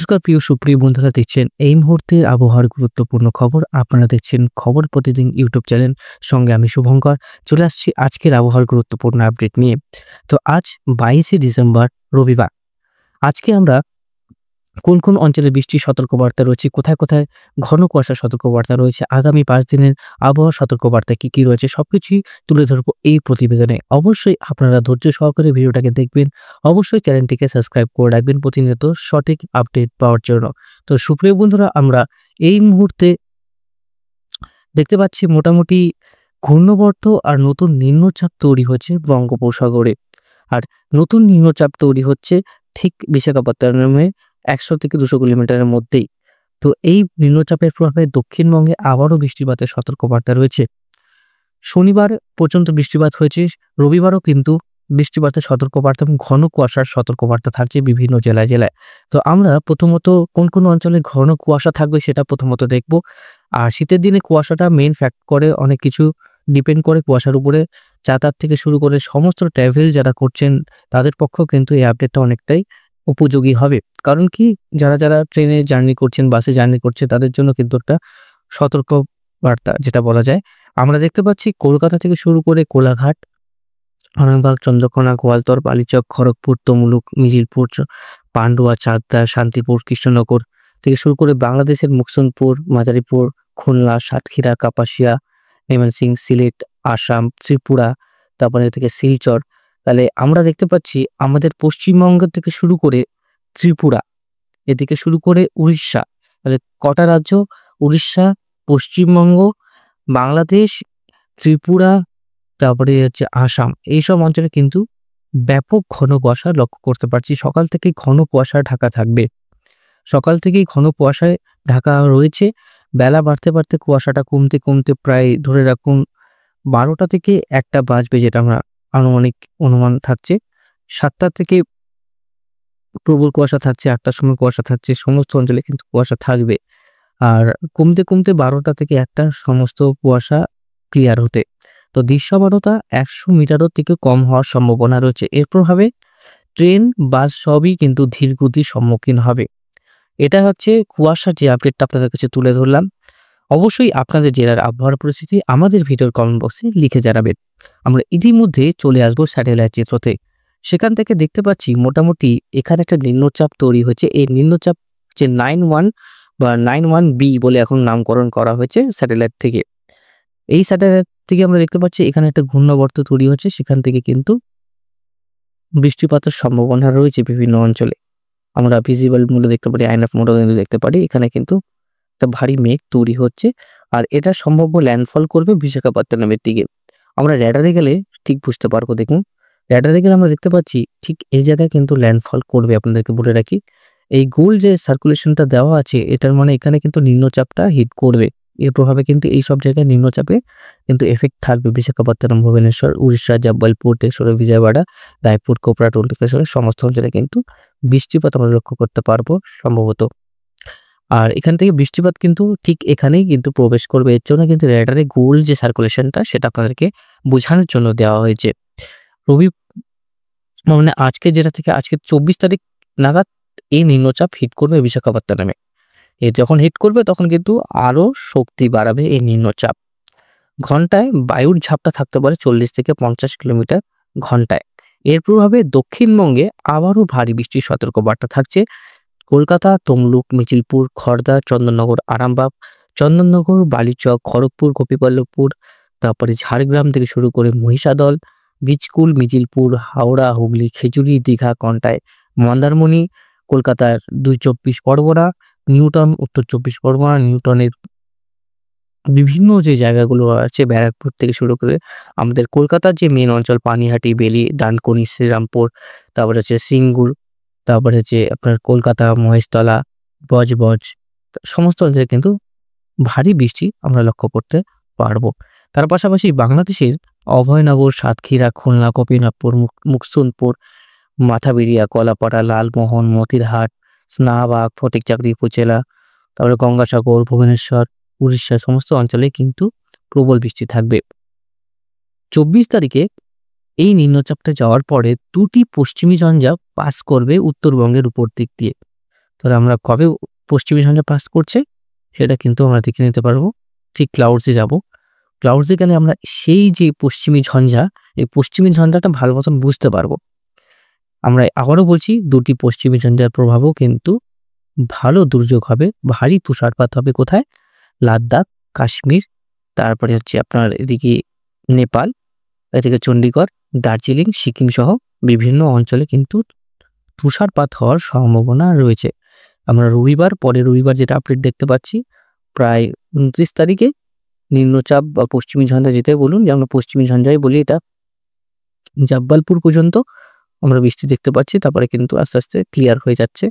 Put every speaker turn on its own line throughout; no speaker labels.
নমস্কার প্রিয় সুপ্রিয় বন্ধুরা, দেখছেন এই মুহূর্তের আবহাওয়ার গুরুত্বপূর্ণ খবর। আপনারা দেখছেন খবর প্রতিদিন ইউটিউব চ্যানেল। সঙ্গে আমি শুভঙ্কর চলে আসছি আজকের আবহাওয়ার গুরুত্বপূর্ণ আপডেট নিয়ে। তো আজ 22শে ডিসেম্বর, রবিবার। আজকে আমরা কোন কোন অঞ্চলে বৃষ্টির সতর্কবার্তা রয়েছে, কোথায় কোথায় ঘন কুয়াশার সতর্কবার্তা রয়েছে, আগামী 5 দিনের আবহাওয়া সতর্কবার্তা কি কি রয়েছে, সবকিছুই তুলে ধরবো এই প্রতিবেদনে। অবশ্যই আপনারা ধৈর্য সহকারে ভিডিওটাকে দেখবেন। অবশ্যই চ্যানেলটিকে সাবস্ক্রাইব করে রাখবেন প্রতিনিয়ত সঠিক আপডেট পাওয়ার জন্য। তো সুপ্রিয় বন্ধুরা, আমরা এই মুহূর্তে দেখতে পাচ্ছি মোটামুটি ঘূর্ণবর্ত আর নতুন নিম্নচাপ তৈরি হচ্ছে বঙ্গোপসাগরে। আর নতুন নিম্নচাপ তৈরি হচ্ছে ঠিক বিশাখাপত্তনমে 100 থেকে 200 কিলোমিটারের মধ্যেই। তো এই নিম্নচাপের প্রভাবে দক্ষিণবঙ্গে আবারও বৃষ্টিপাতের সতর্কবার্তা রয়েছে। শনিবার পর্যন্ত বৃষ্টিপাত হয়েছে, রবিবারও কিন্তু বৃষ্টিপাতের সতর্কবার্তা এবং ঘন কুয়াশার সতর্কবার্তা থাকছে বিভিন্ন জেলায় জেলায়। তো আমরা প্রথমত কোন কোন অঞ্চলে ঘন কুয়াশা থাকবে সেটা প্রথমত দেখব। আর শীতের দিনে কুয়াশাটা মেইন ফ্যাক্ট করে, অনেক কিছু ডিপেন্ড করে কুয়াশার উপরে। যাতায়াত থেকে শুরু করে সমস্ত ট্রাভেল যারা করছেন তাদের পক্ষেও কিন্তু এই আপডেটটা অনেকটাই উপযোগী হবে। কারণ কি, যারা যারা ট্রেনে জার্নি করছেন, বাসে জার্নি করছে, তাদের জন্য কিন্তু একটা সতর্ক বার্তা যেটা বলা যায়। আমরা দেখতে পাচ্ছি কলকাতা থেকে শুরু করে কোলাঘাট, আরামবাগ, চন্দ্রকোনা, গোয়ালতর, বালিচক, খড়গপুর, তমলুক, মিজিলপুর, পান্ডুয়া, চাকদা, শান্তিপুর, কৃষ্ণনগর থেকে শুরু করে বাংলাদেশের মুকসুদপুর, মাদারীপুর, খুলনা, সাতক্ষীরা, কাপাসিয়া, ময়মনসিংহ, সিলেট, আসাম, ত্রিপুরা, তারপরে থেকে শিলচর। তাহলে আমরা দেখতে পাচ্ছি আমাদের পশ্চিমবঙ্গ থেকে শুরু করে ত্রিপুরা, এদিকে শুরু করে উড়িষ্যা। তাহলে কটা রাজ্য? উড়িষ্যা, পশ্চিমবঙ্গ, বাংলাদেশ, ত্রিপুরা, তারপরে হচ্ছে আসাম। এইসব অঞ্চলে কিন্তু ব্যাপক ঘন কুয়াশা লক্ষ্য করতে পারছি। সকাল থেকেই ঘন কুয়াশা ঢাকা থাকবে। সকাল থেকেই ঘন কুয়াশায় ঢাকা রয়েছে। বেলা বাড়তে বাড়তে কুয়াশাটা কমতে কমতে প্রায় ধরে রাখুন 12টা থেকে 1টা বাজবে, যেটা আমরা আনুমানিক অনুমান থাকছে। 7টা থেকে প্রবল কুয়াশা থাকছে, 8টার সময় কুয়াশা থাকছে। সমস্ত অঞ্চলে কিন্তু কুয়াশা থাকবে। আর কমতে কমতে 12টা থেকে 1টা সমস্ত কুয়াশা ক্লিয়ার হতে। তো দৃশ্যমানতা 100 মিটারের থেকে কম হওয়ার সম্ভাবনা রয়েছে। এর প্রভাবে ট্রেন, বাস সবই কিন্তু ধীর গতির সম্মুখীন হবে। এটা হচ্ছে কুয়াশার যে আপডেটটা আপনাদের কাছে তুলে ধরলাম। অবশ্যই আপনাদের জেলার আবহাওয়ার পরিস্থিতি আমাদের ভিডিওর কমেন্ট বক্সে লিখে জানাবেন। আমরা ইতিমধ্যে চলে আসবো স্যাটেলাইট চিত্রতে। সেখান থেকে দেখতে পাচ্ছি মোটামুটি এখানে একটা নিম্নচাপ তৈরি হয়েছে। এই নিম্নচাপ যে 91 বা 91B বলে এখন নামকরণ করা হয়েছে স্যাটেলাইট থেকে। এই স্যাটেলাইট থেকে আমরা দেখতে পাচ্ছি এখানে একটা ঘূর্ণাবর্ত তৈরি হচ্ছে। সেখান থেকে কিন্তু বৃষ্টিপাতের সম্ভাবনা রয়েছে বিভিন্ন অঞ্চলে। আমরা ভিজিবল মোডে দেখতে পারি, আইনফ মোডেও কিন্তু দেখতে পারি। এখানে কিন্তু একটা ভারী মেঘ তৈরি হচ্ছে। আর এটা সম্ভাব্য ল্যান্ডফল করবে বিশাখাপত্তনমের দিকে। আমরা র্যাডারে গেলে ঠিক বুঝতে পারবো। দেখুন, র্যাডারে গেলে আমরা দেখতে পাচ্ছি ঠিক এই জায়গায় কিন্তু ল্যান্ডফল করবে। আপনাদেরকে বলে রাখি, এই গোল যে সার্কুলেশনটা দেওয়া আছে, এটার মানে এখানে কিন্তু নিম্নচাপটা হিট করবে। এর প্রভাবে কিন্তু এই সব জায়গায় নিম্নচাপে কিন্তু এফেক্ট থাকবে। বিশাখাপত্তনম, ভুবনেশ্বর, উড়িষ্যা, জব্বলপুর, দেশরে, বিজয়ওয়াড়া, রায়পুর, কোপরাট, উল্লেখেশ্বরে সমস্ত অঞ্চলে কিন্তু বৃষ্টিপাত আমরা লক্ষ্য করতে পারবো সম্ভবত। আর এখান থেকে বৃষ্টিপাত কিন্তু ঠিক এখানেই কিন্তু প্রবেশ করবে। এর জন্য কিন্তু রেডারে গোল যে সার্কুলেশনটা, সেটা আপনাদেরকে বোঝানোর জন্য দেওয়া হয়েছে। রবি মানে আজকে, যেটা থেকে আজকে 24 তারিখ নাগাদ এই নিম্নচাপ হিট করবে বিশাখাপত্তনমে। এ যখন হিট করবে তখন কিন্তু আরো শক্তি বাড়াবে এই নিম্নচাপ। ঘন্টায় বায়ুর ঝাপটা থাকতে পারে 40 থেকে 50 কিলোমিটার ঘন্টায়। এর প্রভাবে দক্ষিণবঙ্গে আবারও ভারী বৃষ্টির সতর্কবার্তা থাকছে। কলকাতা, তমলুক, মিছিলপুর, খড়দা, চন্দননগর, আরামবাগ, চন্দননগর, বালিচক, খড়গপুর, গোপীবল্লভপুর, তারপরে ঝাড়গ্রাম থেকে শুরু করে মহিষাদল, বীজকুল, মিছিলপুর, হাওড়া, হুগলি, খেজুরি, দীঘা, কন্টাই, মন্দারমণি, কলকাতার 2 চব্বিশ পরগনা, নিউটন, উত্তর 24 পরগনা, নিউটনের বিভিন্ন যে জায়গাগুলো আছে, ব্যারাকপুর থেকে শুরু করে আমাদের কলকাতার যে মেন অঞ্চল, পানিহাটি, বেলি, ডানকুনি, শ্রীরামপুর, তারপরে হচ্ছে সিঙ্গুর, তারপরে হচ্ছে আপনার কলকাতা, মহেশতলা, বজবজ, সমস্ত অঞ্চলে কিন্তু ভারী বৃষ্টি আমরা লক্ষ্য করতে পারবো। তার পাশাপাশি বাংলাদেশের অভয়নগর, সাতক্ষীরা, খুলনা, গোপীনাথপুর, মুকসুদপুর, মাথাবেড়িয়া, কলাপাড়া, লালমোহন, মতিরহাট, স্নাবাগ, ফটিকচাকরি উপজেলা, তারপরে গঙ্গাসাগর, ভুবনেশ্বর, উড়িষ্যা সমস্ত অঞ্চলে কিন্তু প্রবল বৃষ্টি থাকবে। 24 তারিখে এই নিম্নচাপটা যাওয়ার পরে 2টি পশ্চিমী ঝঞ্ঝা পাস করবে উত্তরবঙ্গের উপর দিক দিয়ে। তো তাহলে আমরা কবে পশ্চিমী ঝঞ্ঝা পাস করছে সেটা কিন্তু আমরা দেখে নিতে পারবো। ঠিক ক্লাউডসে যাব। ক্লাউডসে গেলে আমরা সেই যে পশ্চিমী ঝঞ্ঝা, এই পশ্চিমী ঝঞ্ঝাটা ভালো মতন বুঝতে পারবো। আমরা আবারও বলছি, ২টি পশ্চিমী ঝঞ্ঝার প্রভাবও কিন্তু ভালো দুর্যোগ হবে, ভারী তুষারপাত হবে কোথায়? লাদাখ, কাশ্মীর, তারপরে হচ্ছে আপনার এদিকে নেপাল, এদিকে চণ্ডীগড়, দার্জিলিং, সিকিম সহ বিভিন্ন অঞ্চলে কিন্তু তুষারপাত হওয়ার সম্ভাবনা রয়েছে। আমরা পরের রবিবার যেটা আপডেট দেখতে পাচ্ছি, প্রায় ২৯ তারিখে নিম্নচাপ বা পশ্চিমী ঝঞ্ঝা যেটাই বলুন, যে আমরা পশ্চিমী ঝঞ্ঝাই বলি এটা, জব্বলপুর পর্যন্ত আমরা বৃষ্টি দেখতে পাচ্ছি। তারপরে কিন্তু আস্তে, আস্তে ক্লিয়ার হয়ে যাচ্ছে।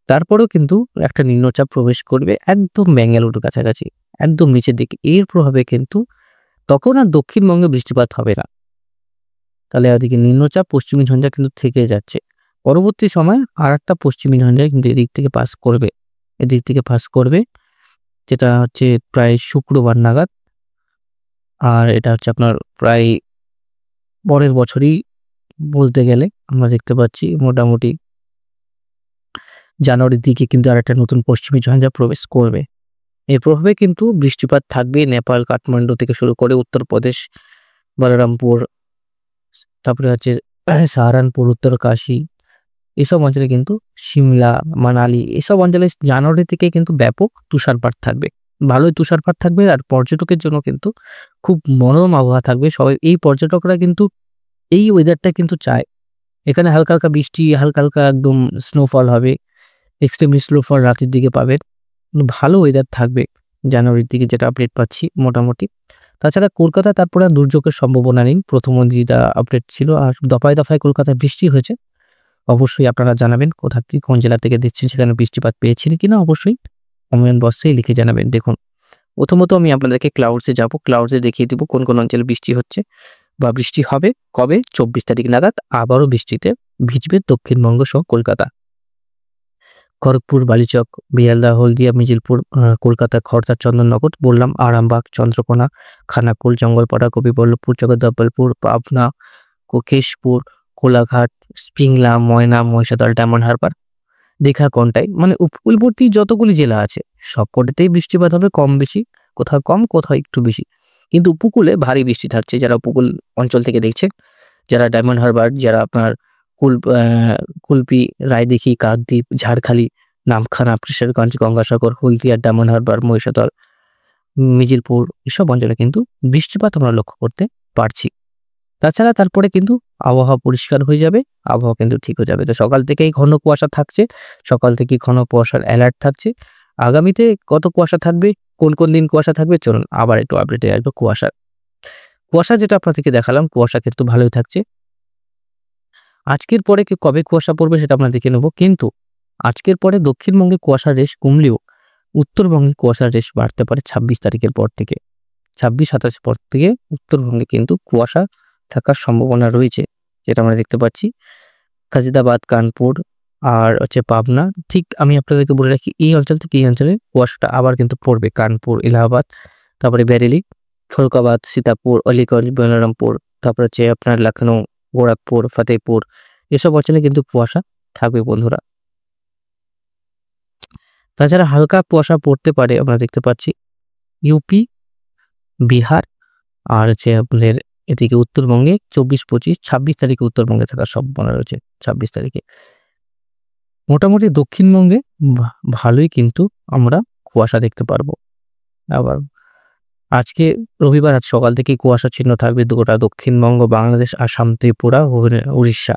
তারপরেও কিন্তু একটা নিম্নচাপ প্রবেশ করবে একদম ব্যাঙ্গালুরুর কাছাকাছি, একদম নিচের দিকে। এর প্রভাবে কিন্তু তখন আর দক্ষিণবঙ্গে বৃষ্টিপাত হবে না। তাহলে ওদিকে নিম্নচাপ, পশ্চিমী ঝঞ্ঝা কিন্তু থেকে যাচ্ছে। পরবর্তী সময় আরেকটা পশ্চিমী ঝঞ্ঝা কিন্তু এদিক থেকে পাস করবে। এদিক থেকে পাস করবে, যেটা হচ্ছে প্রায় শুক্রবার নাগাদ। আর এটা হচ্ছে আপনার প্রায় পরের বছরই বলতে গেলে আমরা দেখতে পাচ্ছি মোটামুটি জানুয়ারির দিকে কিন্তু আরেকটা নতুন পশ্চিমী ঝঞ্ঝা প্রবেশ করবে। এর প্রভাবে কিন্তু বৃষ্টিপাত থাকবে নেপাল, কাঠমান্ডু থেকে শুরু করে উত্তরপ্রদেশ, বলরামপুর, তারপরে হচ্ছে সাহারানপুর, উত্তরকাশী, এসব অঞ্চলে কিন্তু সিমলা, মানালি এসব অঞ্চলে জানুয়ারি থেকে কিন্তু ব্যাপক তুষারপাত থাকবে। ভালোই তুষারপাত থাকবে, আর পর্যটকের জন্য কিন্তু খুব মনোরম আবহাওয়া থাকবে। সবাই এই পর্যটকরা কিন্তু এই ওয়েদারটা কিন্তু চায়। এখানে হালকা, হালকা বৃষ্টি, হালকা, হালকা একদম স্নোফল হবে। এক্সট্রিমলি স্নোফল রাতের দিকে পাবেন। ভালো ওয়েদার থাকবে জানুয়ারির দিকে, যেটা আপডেট পাচ্ছি মোটামুটি। তাছাড়া কলকাতায় তারপরে আর দুর্যোগের সম্ভাবনা নেই। প্রথম যেটা আপডেট ছিল, আর দফায়, দফায় কলকাতায় বৃষ্টি হয়েছে। অবশ্যই আপনারা জানাবেন কোথা থেকে, কোন জেলা থেকে দেখছেন, সেখানে বৃষ্টিপাত পেয়েছেন কিনা অবশ্যই কমেন্ট বক্সে লিখে জানাবেন। দেখুন, প্রথমত আমি আপনাদেরকে ক্লাউডসে যাব। ক্লাউডসে দেখিয়ে দিব কোন, কোন অঞ্চলে বৃষ্টি হচ্ছে বা বৃষ্টি হবে কবে। ২৪ তারিখ নাগাদ আবারও বৃষ্টিতে ভিজবে দক্ষিণবঙ্গ সহ কলকাতা, খড়গপুর, বালিচক, বিয়ালদা, হলদিয়া, মিজিলপুর, কলকাতা, খড়দা, চন্দননগর বললাম, আরামবাগ, চন্দ্রকোনা, খানাকুল, জঙ্গলপাড়া, কবিবল্লভপুর, জগদ্দলপুর, পাবনা, কেশপুর, কোলাঘাট, পিংলা, ময়না, মহিষাদল, ডায়মন্ড হারবার, দীঘা, কন্টাই, মানে উপকূলবর্তী যতগুলি জেলা আছে সবকটাতেই বৃষ্টিপাত হবে কম বেশি, কোথাও কম কোথাও একটু বেশি। কিন্তু উপকূলে ভারী বৃষ্টি থাকছে। যারা উপকূল অঞ্চল থেকে দেখছে, যারা ডায়মন্ড হারবার, যারা আপনার কুলপি, রায়দিঘি, কাকদ্বীপ, ঝাড়খালি, নামখানা, প্রেসারগঞ্জ, গঙ্গাসাগর, হলদিয়া, ডায়মন্ড হারবার, মহিষাদল, মিজিলপুর এসব অঞ্চলে কিন্তু বৃষ্টিপাত আমরা লক্ষ্য করতে পারছি। তাছাড়া তারপরে কিন্তু আবহাওয়া পরিষ্কার হয়ে যাবে, আবহাওয়া কিন্তু ঠিক হয়ে যাবে। তো সকাল থেকেই ঘন কুয়াশা থাকছে, সকাল থেকেই ঘন কুয়াশার অ্যালার্ট থাকছে। আগামীতে কত কুয়াশা থাকবে, কোন, কোন দিন কুয়াশা থাকবে, চলুন আবার একটু আপডেটে আসবো কুয়াশার। কুয়াশা যেটা আপনাদেরকে দেখালাম, কুয়াশা কিন্তু ভালোই থাকছে। আজকের পরে কবে কুয়াশা পড়বে সেটা আমরা দেখে নেব। কিন্তু আজকের পরে দক্ষিণবঙ্গে কুয়াশার রেশ কমলেও উত্তরবঙ্গে কুয়াশার রেশ বাড়তে পারে ২৬ তারিখের পর থেকে। ২৬-২৭ পর থেকে উত্তরবঙ্গে কিন্তু কুয়াশা থাকার সম্ভাবনা রয়েছে, যেটা আমরা দেখতে পাচ্ছি। খাজিদাবাদ, কানপুর আর হচ্ছে পাবনা। ঠিক আমি আপনাদেরকে বলে রাখি, এই অঞ্চল থেকে এই অঞ্চলে কুয়াশাটা আবার কিন্তু পড়বে। কানপুর, এলাহাবাদ, তারপরে বেরেলি, ফরুখাবাদ, সীতাপুর, আলীগঞ্জ, বলরামপুর, তারপর হচ্ছে আপনার লখনৌ, গোরখপুর, ফতেহপুর এসব অঞ্চলে কিন্তু কুয়াশা থাকবে বন্ধুরা। তাছাড়া হালকা কুয়াশা পড়তে পারে আমরা দেখতে পাচ্ছি ইউপি, বিহার আর হচ্ছে আপনাদের এদিকে উত্তরবঙ্গে ২৪, ২৫, ২৬ তারিখে উত্তরবঙ্গে থাকার সম্ভাবনা রয়েছে। ২৬ তারিখে মোটামুটি দক্ষিণবঙ্গে ভালোই কিন্তু আমরা কুয়াশা দেখতে পারবো। আবার আজকে রবিবার, আজ সকাল থেকেই কুয়াশাচ্ছন্ন থাকবে গোটা দক্ষিণবঙ্গ, বাংলাদেশ, আসাম, ত্রিপুরা, উড়িষ্যা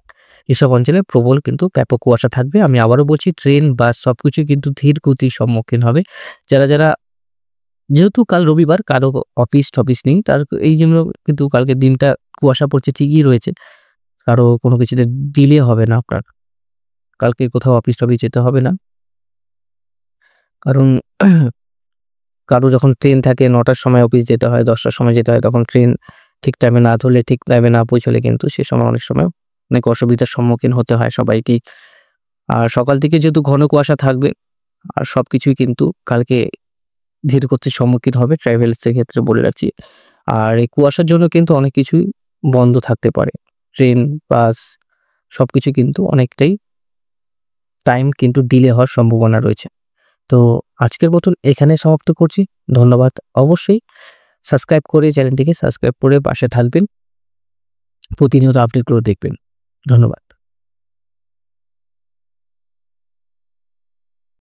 এসব অঞ্চলে প্রবল কিন্তু ব্যাপক কুয়াশা থাকবে। আমি আবারও বলছি, ট্রেন, বাস সবকিছু কিন্তু ধীর গতির সম্মুখীন হবে। যারা যারা, যেহেতু কাল রবিবার, কারো অফিস নেই, তার এই জন্য কিন্তু কালকে দিনটা কুয়াশা পড়ছে ঠিকই রয়েছে, কারো কোনো কিছুতে ডিলে হবে না। আপনার কালকে কোথাও অফিস যেতে হবে না, কারণ কারো যখন ট্রেন থাকে ৯টার সময় অফিস যেতে হয়, ১০টার সময় যেতে হয়, তখন ট্রেন ঠিক টাইমে না ধরলে, ঠিক টাইমে না পৌঁছলে কিন্তু সে সময় অনেক সময় অনেক অসুবিধার সম্মুখীন হতে হয় সবাইকেই। আর সকাল থেকে যেহেতু ঘন কুয়াশা থাকবে, আর সবকিছুই কিন্তু কালকে ধীর গতির সম্মুখীন হবে ট্রাভেলসের ক্ষেত্রে বলে রাখছি। আর এই কুয়াশার জন্য কিন্তু অনেক কিছুই বন্ধ থাকতে পারে, ট্রেন, বাস সবকিছু কিন্তু অনেকটাই টাইম কিন্তু ডিলে হওয়ার সম্ভাবনা রয়েছে। তো আজকের মতন এখানে সমাপ্ত করছি। ধন্যবাদ। অবশ্যই সাবস্ক্রাইব করে চ্যানেলটিকে সাবস্ক্রাইব করে পাশে থাকবেন। প্রতিনিয়ত আপডেটগুলো দেখবেন। ধন্যবাদ।